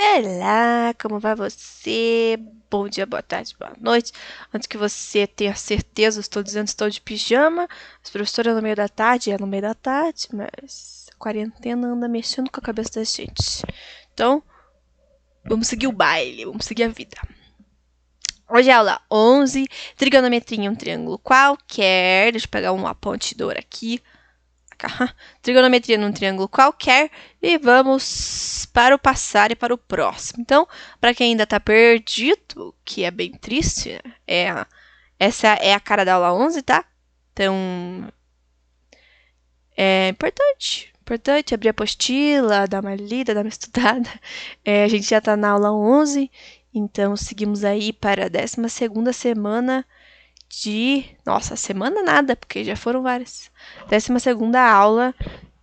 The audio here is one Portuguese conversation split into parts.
Olá, como vai você? Bom dia, boa tarde, boa noite. Antes que você tenha certeza, eu estou dizendo que estou de pijama. As professoras no meio da tarde, é no meio da tarde, mas a quarentena anda mexendo com a cabeça da gente. Então, vamos seguir o baile, vamos seguir a vida. Hoje é aula 11, trigonometria em um triângulo qualquer. Deixa eu pegar uma ponte de ouro aqui. Trigonometria num triângulo qualquer e vamos para o passar e para o próximo. Então, para quem ainda está perdido, que é bem triste, essa é a cara da aula 11, tá? Então, é importante abrir a apostila, dar uma lida, dar uma estudada. A gente já está na aula 11, então seguimos aí para a 12ª semana Nossa, semana nada, porque já foram várias. 12ª aula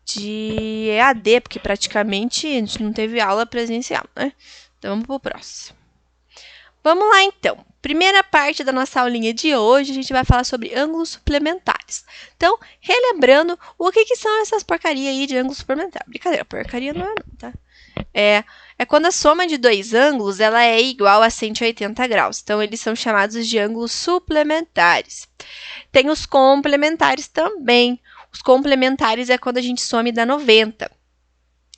de EAD, porque praticamente a gente não teve aula presencial, né? Então vamos pro próximo. Vamos lá, então. Primeira parte da nossa aulinha de hoje, a gente vai falar sobre ângulos suplementares. Então, relembrando, o que são essas porcaria aí de ângulo suplementar? Brincadeira, porcaria não é não, tá? É quando a soma de dois ângulos ela é igual a 180 graus. Então, eles são chamados de ângulos suplementares. Tem os complementares também. Os complementares é quando a gente soma e dá 90.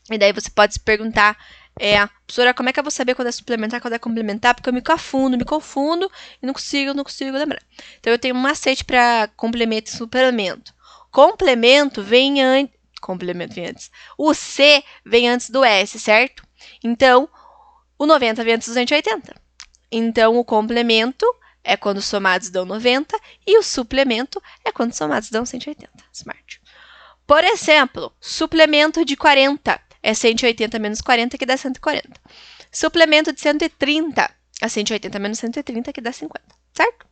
E daí você pode se perguntar, professora, como é que eu vou saber quando é suplementar, quando é complementar? Porque eu me confundo e não consigo lembrar. Então, eu tenho um macete para complemento e suplemento. Complemento vem antes. O C vem antes do S, certo? Então, o 90 vem antes do 280. Então, o complemento é quando somados dão 90 e o suplemento é quando somados dão 180. Smart. Por exemplo, suplemento de 40 é 180 menos 40, que dá 140. Suplemento de 130 é 180 menos 130, que dá 50. Certo?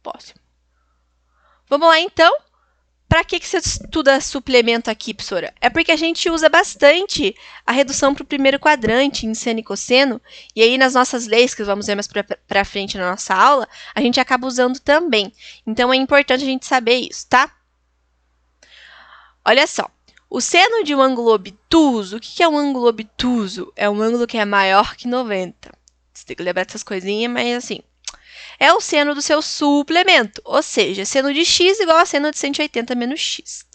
Próximo. Vamos lá, então. Para que você estuda suplemento aqui, professora? É porque a gente usa bastante a redução para o primeiro quadrante em seno e cosseno, e aí nas nossas leis, que vamos ver mais para frente na nossa aula, a gente acaba usando também. Então, é importante a gente saber isso, tá? Olha só, o seno de um ângulo obtuso, o que é um ângulo obtuso? É um ângulo que é maior que 90. Você tem que lembrar dessas coisinhas, mas assim, é o seno do seu suplemento, ou seja, seno de x igual a seno de 180 menos x.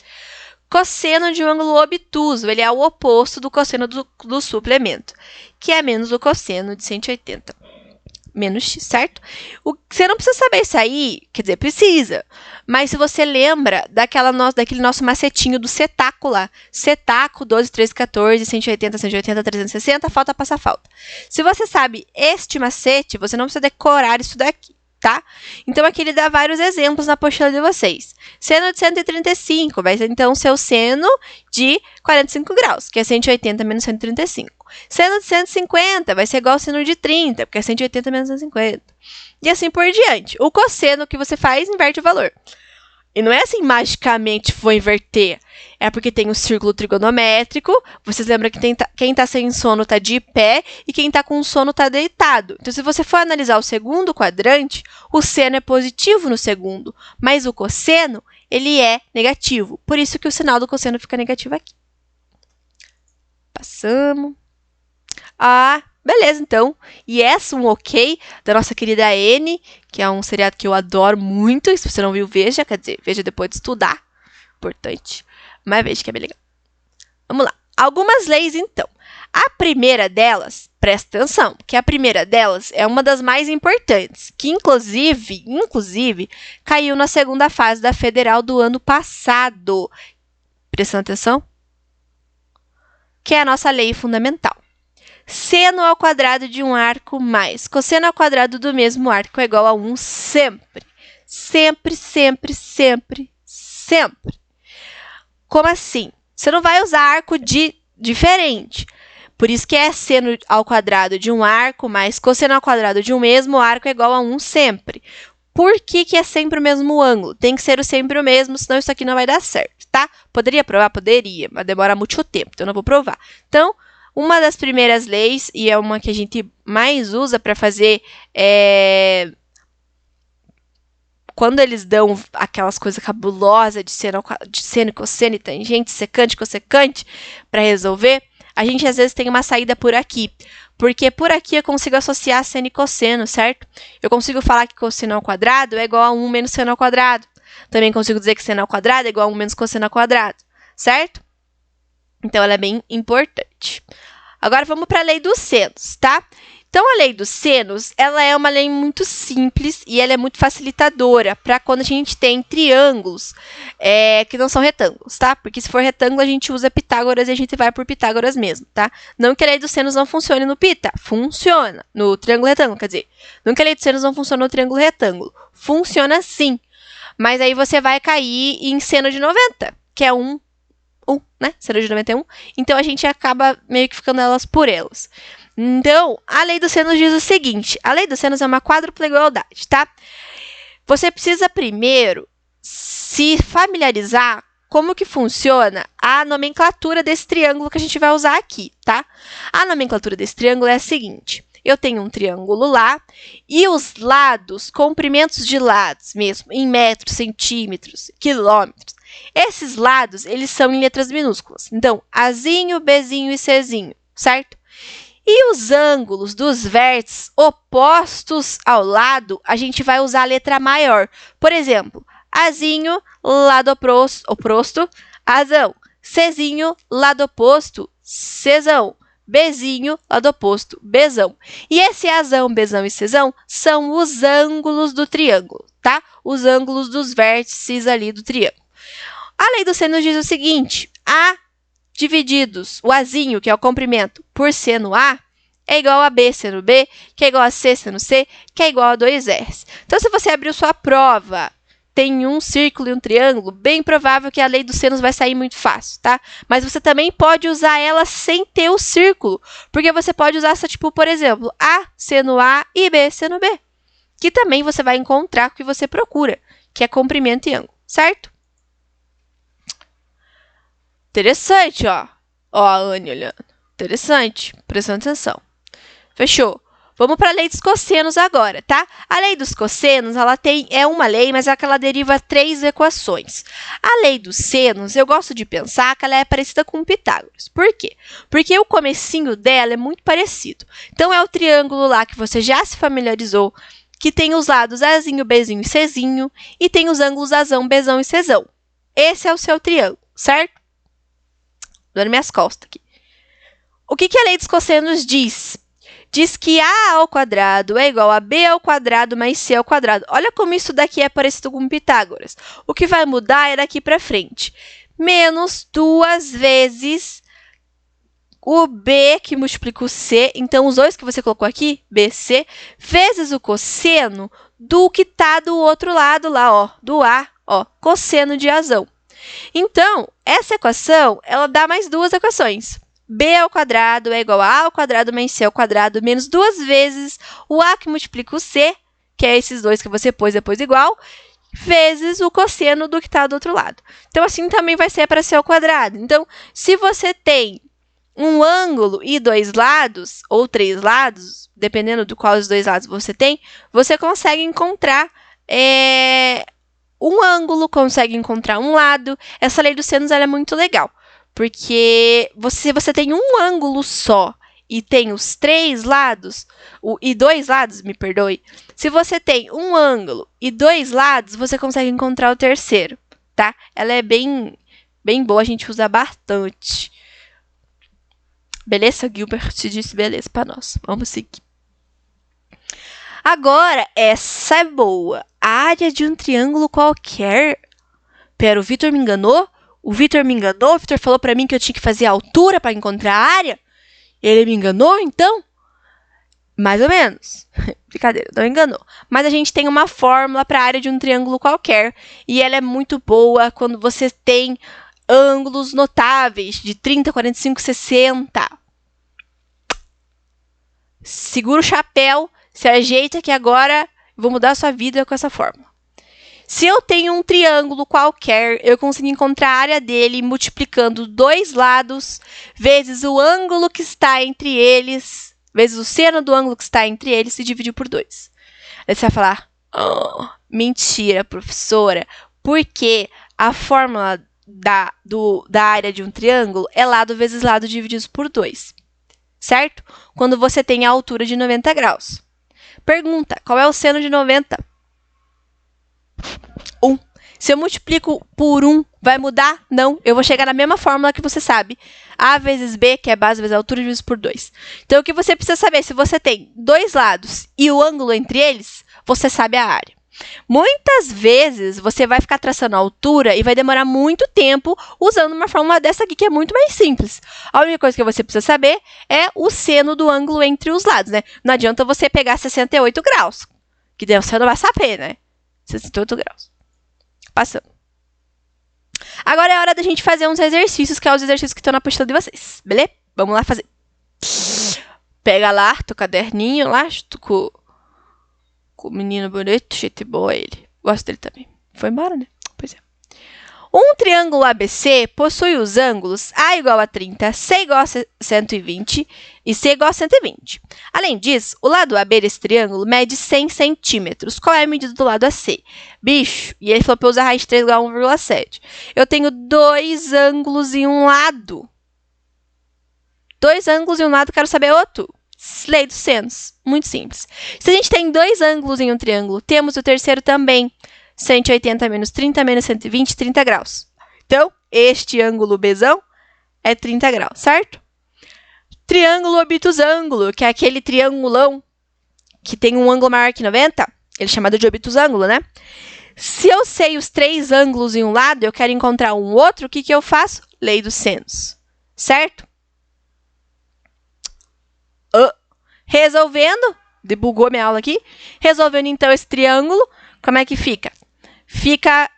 Cosseno de um ângulo obtuso, ele é o oposto do cosseno do suplemento, que é menos o cosseno de 180 menos x, certo? Você não precisa saber isso aí, quer dizer, precisa, mas se você lembra daquele nosso macetinho do setaco lá, setaco 12, 13, 14, 180, 180, 360, falta passa falta. Se você sabe este macete, você não precisa decorar isso daqui, tá? Então, aqui ele dá vários exemplos na apostila de vocês. Seno de 135 vai ser, então, seu seno de 45 graus, que é 180 menos 135. Seno de 150 vai ser igual ao seno de 30, porque é 180 menos 150. E assim por diante. O cosseno que você faz, inverte o valor. E não é assim, magicamente vou inverter. É porque tem um círculo trigonométrico. Vocês lembram que quem está sem sono está de pé e quem está com sono está deitado. Então, se você for analisar o segundo quadrante, o seno é positivo no segundo, mas o cosseno, ele é negativo. Por isso que o sinal do cosseno fica negativo aqui. Passamos. Beleza, então. E essa, um ok da nossa querida N, que é um seriado que eu adoro muito. E se você não viu, veja. Quer dizer, veja depois de estudar. Importante. Mas veja que é bem legal. Vamos lá. Algumas leis, então. A primeira delas, presta atenção, que a primeira delas é uma das mais importantes, que inclusive, caiu na segunda fase da Federal do ano passado. Prestando atenção? Que é a nossa lei fundamental. Seno ao quadrado de um arco mais cosseno ao quadrado do mesmo arco é igual a 1 sempre. Sempre, sempre, sempre, sempre. Como assim? Você não vai usar arco diferente. Por isso que é seno ao quadrado de um arco mais cosseno ao quadrado de um mesmo arco é igual a 1 sempre. Por que é sempre o mesmo ângulo? Tem que ser sempre o mesmo, senão isso aqui não vai dar certo, tá? Poderia provar? Poderia, mas demora muito tempo, então eu não vou provar. Então, uma das primeiras leis, e é uma que a gente mais usa para fazer, quando eles dão aquelas coisas cabulosas de seno, cosseno e tangente, secante, cossecante, para resolver, a gente às vezes tem uma saída por aqui. Porque por aqui eu consigo associar seno e cosseno, certo? Eu consigo falar que cosseno ao quadrado é igual a 1 menos seno ao quadrado. Também consigo dizer que seno ao quadrado é igual a 1 menos cosseno ao quadrado, certo? Então, ela é bem importante. Agora, vamos para a lei dos senos, tá? Então, a lei dos senos, ela é uma lei muito simples e ela é muito facilitadora para quando a gente tem triângulos que não são retângulos, tá? Porque se for retângulo, a gente usa Pitágoras e a gente vai por Pitágoras mesmo, tá? Não que a lei dos senos não funcione no pita, funciona. No triângulo retângulo, quer dizer. Não que a lei dos senos não funcione no triângulo retângulo. Funciona sim. Mas aí você vai cair em seno de 90, que é 1, né? Seno de 91. Então, a gente acaba meio que ficando elas por elas. Então, a lei dos senos diz o seguinte. A lei dos senos é uma quádrupla igualdade, tá? Você precisa primeiro se familiarizar como que funciona a nomenclatura desse triângulo que a gente vai usar aqui, tá? A nomenclatura desse triângulo é a seguinte. Eu tenho um triângulo lá e os lados, comprimentos de lados mesmo, em metros, centímetros, quilômetros. Esses lados, eles são em letras minúsculas. Então, Azinho, Bzinho e Czinho, certo? E os ângulos dos vértices opostos ao lado, a gente vai usar a letra maior. Por exemplo, Azinho, lado oposto, Azão. Czinho, lado oposto, Czão. Bzinho, lado oposto, Bzão. E esse Azão, Bzão e Czão são os ângulos do triângulo, tá? Os ângulos dos vértices ali do triângulo. A lei dos senos diz o seguinte, A divididos, o Azinho, que é o comprimento, por seno A, é igual a B seno B, que é igual a C seno C, que é igual a 2S. Então, se você abriu sua prova, tem um círculo e um triângulo, bem provável que a lei dos senos vai sair muito fácil, tá? Mas você também pode usar ela sem ter o círculo, porque você pode usar essa, tipo, por exemplo, A seno A e B seno B, que também você vai encontrar o que você procura, que é comprimento e ângulo, certo? Interessante, ó. Ó, a Anne olhando. Interessante. Prestando atenção. Fechou. Vamos para a lei dos cossenos agora, tá? A lei dos cossenos, ela é uma lei, mas é que ela deriva 3 equações. A lei dos senos, eu gosto de pensar que ela é parecida com Pitágoras. Por quê? Porque o comecinho dela é muito parecido. Então, é o triângulo lá que você já se familiarizou, que tem os lados Azinho, Bzinho e Czinho, e tem os ângulos Azão, Bzão e Czão. Esse é o seu triângulo, certo? Dando minhas costas aqui. O que a lei dos cossenos diz? Diz que A ao quadrado é igual a B ao quadrado mais C ao quadrado. Olha como isso daqui é parecido com Pitágoras. O que vai mudar é daqui para frente. Menos 2 vezes o B que multiplica o C. Então, os dois que você colocou aqui, BC, vezes o cosseno do que está do outro lado lá, ó, do A, ó, cosseno de Azão. Então, essa equação, ela dá mais 2 equações. B ao quadrado é igual a A ao quadrado mais C ao quadrado menos 2 vezes o A que multiplica o C, que é esses dois que você pôs depois igual, vezes o cosseno do que está do outro lado. Então, assim também vai ser para C ao quadrado. Então, se você tem um ângulo e 2 lados, ou 3 lados, dependendo do qual os 2 lados você tem, você consegue encontrar um ângulo, consegue encontrar um lado. Essa lei dos senos ela é muito legal, porque se você tem um ângulo só e tem os 3 lados, e 2 lados, me perdoe, se você tem um ângulo e 2 lados, você consegue encontrar o terceiro, tá? Ela é bem boa, a gente usa bastante. Beleza? Gilbert disse beleza para nós. Vamos seguir. Agora, essa é boa. A área de um triângulo qualquer. Pera, o Vitor me enganou? O Vitor me enganou? O Vitor falou para mim que eu tinha que fazer a altura para encontrar a área? Ele me enganou, então? Mais ou menos. Brincadeira, não enganou. Mas a gente tem uma fórmula para a área de um triângulo qualquer. E ela é muito boa quando você tem ângulos notáveis de 30, 45, 60. Segura o chapéu, se ajeita que agora vou mudar a sua vida com essa fórmula. Se eu tenho um triângulo qualquer, eu consigo encontrar a área dele multiplicando 2 lados vezes o ângulo que está entre eles, vezes o seno do ângulo que está entre eles e dividir por 2. Aí você vai falar, oh, mentira, professora, porque a fórmula da área de um triângulo é lado vezes lado divididos por 2, certo? Quando você tem a altura de 90 graus. Pergunta, qual é o seno de 90? 1. Se eu multiplico por 1, vai mudar? Não. Eu vou chegar na mesma fórmula que você sabe. A vezes B, que é base vezes altura, dividido por 2. Então, o que você precisa saber? Se você tem dois lados e o ângulo entre eles, você sabe a área. Muitas vezes, você vai ficar traçando a altura e vai demorar muito tempo usando uma fórmula dessa aqui, que é muito mais simples. A única coisa que você precisa saber é o seno do ângulo entre os lados, né? Não adianta você pegar 68 graus, que você não vai saber, né? 68 graus. Passando. Agora é hora da gente fazer uns exercícios, que é os exercícios que estão na apostila de vocês, beleza? Vamos lá fazer. Pega lá, teu caderninho lá, com o menino bonito, gente boa ele. Gosto dele também. Foi embora, né? Pois é. Um triângulo ABC possui os ângulos A igual a 30, C igual a 120 e C igual a 120. Além disso, o lado AB desse triângulo mede 100 centímetros. Qual é a medida do lado AC? Bicho, e ele falou para eu usar raiz de 3 igual a 1,7. Eu tenho dois ângulos em um lado. Dois ângulos em um lado, quero saber outro. Lei dos senos. Muito simples. Se a gente tem dois ângulos em um triângulo, temos o terceiro também. 180 menos 30 menos 120, 30 graus. Então, este ângulo Bzão é 30 graus, certo? Triângulo obtusângulo, que é aquele triangulão que tem um ângulo maior que 90, ele é chamado de obtusângulo, né? Se eu sei os três ângulos em um lado, eu quero encontrar um outro, o que eu faço? Lei dos senos, certo? Resolvendo, debugou minha aula aqui, resolvendo então esse triângulo, como é que fica? Fica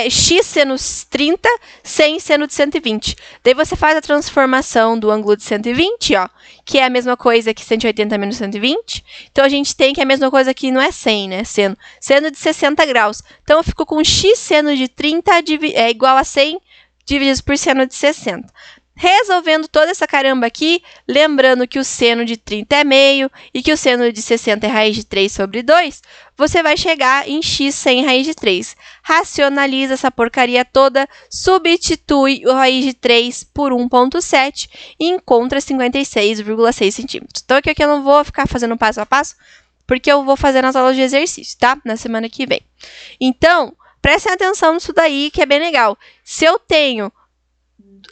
x seno 30, 100 seno de 120. Daí você faz a transformação do ângulo de 120, ó, que é a mesma coisa que 180 menos 120. Então, a gente tem que a mesma coisa aqui, não é 100, né? Seno de 60 graus. Então, eu fico com x seno de 30 igual a 100 dividido por seno de 60. Resolvendo toda essa caramba aqui, lembrando que o seno de 30 é meio e que o seno de 60 é raiz de 3 sobre 2, você vai chegar em x sem raiz de 3. Racionaliza essa porcaria toda, substitui o raiz de 3 por 1,7 e encontra 56,6 centímetros. Então, aqui eu não vou ficar fazendo passo a passo, porque eu vou fazer nas aulas de exercício, tá? Na semana que vem. Então, prestem atenção nisso daí, que é bem legal. Se eu tenho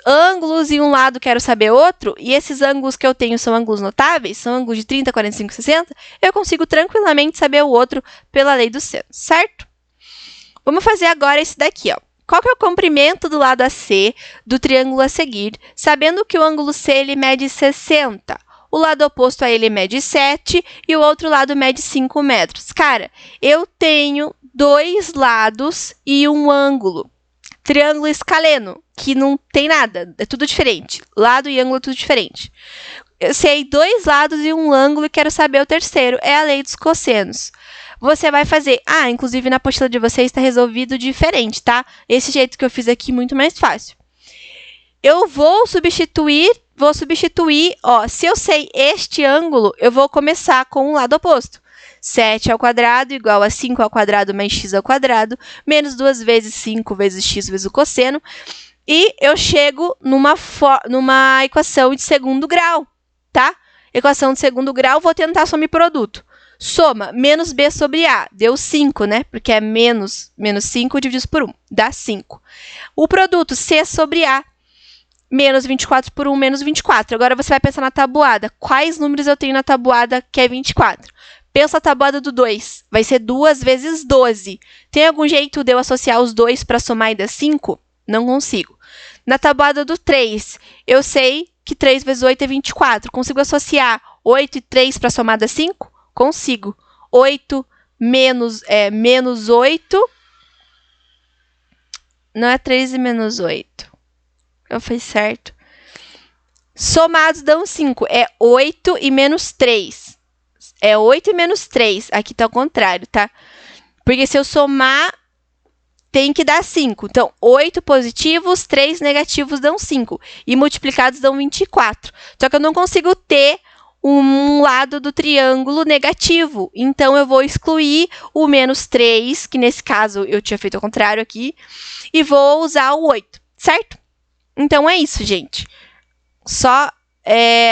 ângulos em um lado, quero saber outro, e esses ângulos que eu tenho são ângulos notáveis, são ângulos de 30, 45, 60, eu consigo tranquilamente saber o outro pela lei do seno, certo? Vamos fazer agora esse daqui, ó. Qual que é o comprimento do lado AC do triângulo a seguir, sabendo que o ângulo C ele mede 60? O lado oposto a ele mede 7 e o outro lado mede 5 metros. Cara, eu tenho dois lados e um ângulo. Triângulo escaleno, que não tem nada, é tudo diferente. Lado e ângulo é tudo diferente. Eu sei dois lados e um ângulo e quero saber o terceiro. É a lei dos cossenos. Você vai fazer... inclusive na apostila de vocês está resolvido diferente, tá? Esse jeito que eu fiz aqui, muito mais fácil. Eu vou substituir, ó, se eu sei este ângulo, eu vou começar com o lado oposto. 7 ao quadrado igual a 5 ao quadrado mais x ao quadrado, menos 2 vezes 5 vezes x vezes o cosseno. E eu chego numa equação de segundo grau, tá? Equação de segundo grau, vou tentar somar produto. Soma menos b sobre a, deu 5, né? Porque é menos 5 dividido por 1, dá 5. O produto c sobre a, menos 24 por 1, menos 24. Agora você vai pensar na tabuada. Quais números eu tenho na tabuada que é 24? Pensa a tabuada do 2. Vai ser 2 vezes 12. Tem algum jeito de eu associar os 2 para somar e dar 5? Não consigo. Na tabuada do 3, eu sei que 3 vezes 8 é 24. Consigo associar 8 e 3 para somar e dar 5? Consigo. 8 menos 8. Não é 3 e menos 8. Eu fiz certo. Somados dão 5. É 8 e menos 3. É 8 e menos 3. Aqui está ao contrário, tá? Porque se eu somar, tem que dar 5. Então, 8 positivos, 3 negativos dão 5. E multiplicados dão 24. Só que eu não consigo ter um lado do triângulo negativo. Então, eu vou excluir o menos 3, que nesse caso eu tinha feito ao contrário aqui, e vou usar o 8, certo? Então, é isso, gente. Só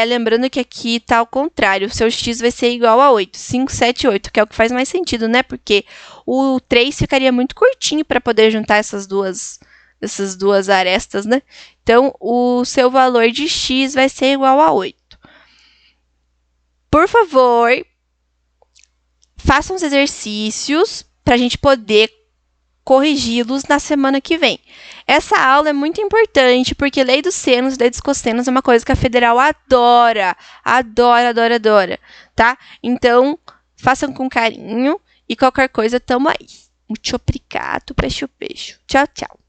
lembrando que aqui tá ao contrário. O seu x vai ser igual a 8. 5, 7, 8, que é o que faz mais sentido, né? Porque o 3 ficaria muito curtinho para poder juntar essas duas arestas, né? Então, o seu valor de x vai ser igual a 8. Por favor, façam os exercícios para a gente poder corrigi-los na semana que vem. Essa aula é muito importante porque lei dos senos, lei dos cossenos é uma coisa que a federal adora, adora, tá? Então, façam com carinho e qualquer coisa, tamo aí. Muito obrigado, peixe. Tchau, tchau.